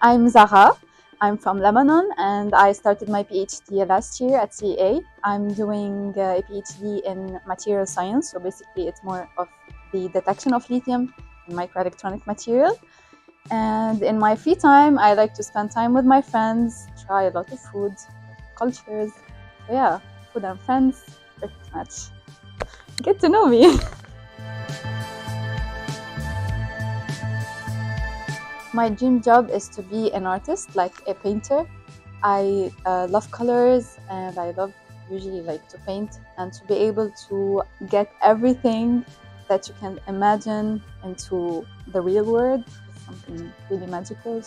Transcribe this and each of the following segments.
I'm Zarhaa. I'm from Lebanon and I started my PhD last year at GJA. I'm doing a PhD in material science, so basically it's more of the detection of lithium in microelectronic material. And in my free time, I like to spend time with my friends, try a lot of food, cultures. So yeah, food and friends, pretty much. Get to know me. My dream job is to be an artist, like a painter. I love colors and I love usually like to paint, and to be able to get everything that you can imagine into the real world is something really magical.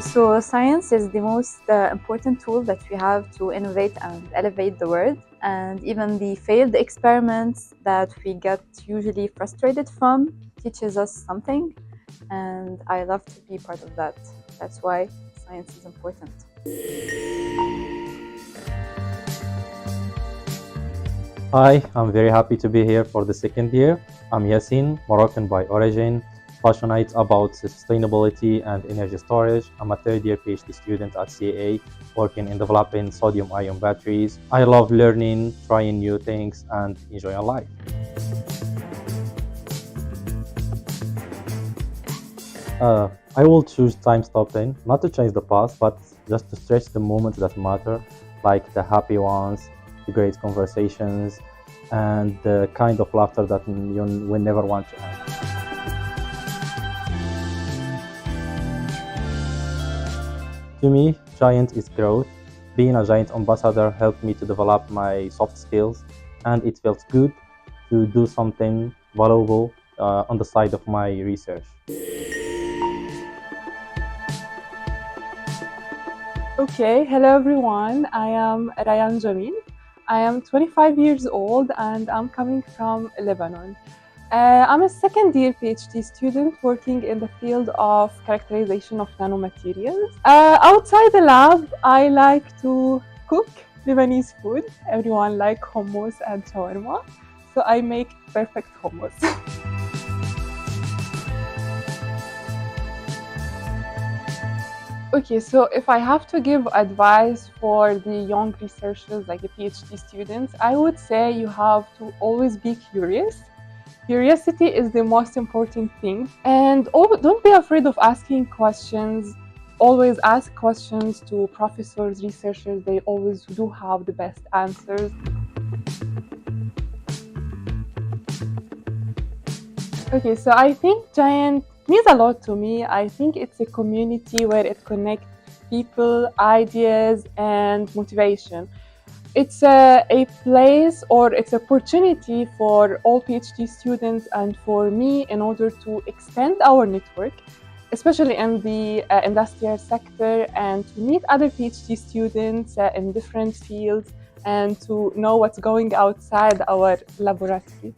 So science is the most important tool that we have to innovate and elevate the world. And even the failed experiments that we get usually frustrated from teaches us something. And I love to be part of that. That's why science is important. Hi, I'm very happy to be here for the second year. I'm Yassin, Moroccan by origin, passionate about sustainability and energy storage. I'm a third year PhD student at CA, working in developing sodium-ion batteries. I love learning, trying new things, and enjoying life. I will choose time stopping, not to change the past, but just to stretch the moments that matter, like the happy ones, the great conversations, and the kind of laughter that you will never want to end. To me, Giant is growth. Being a Giant ambassador helped me to develop my soft skills, and it felt good to do something valuable on the side of my research. Okay, hello everyone. I am Jamil. I am 25 years old and I'm coming from Lebanon. I'm a second year PhD student working in the field of characterization of nanomaterials. Outside the lab, I like to cook Lebanese food. Everyone like hummus and shawarma, so I make perfect hummus. Okay, so if I have to give advice for the young researchers, like the PhD students, I would say you have to always be curious. Curiosity is the most important thing. And don't be afraid of asking questions. Always ask questions to professors, researchers. They always do have the best answers. Okay, so I think Giant means a lot to me. I think it's a community where it connects people, ideas, and motivation. It's a place or it's an opportunity for all PhD students and for me in order to expand our network, especially in the industrial sector, and to meet other PhD students in different fields and to know what's going outside our laboratory.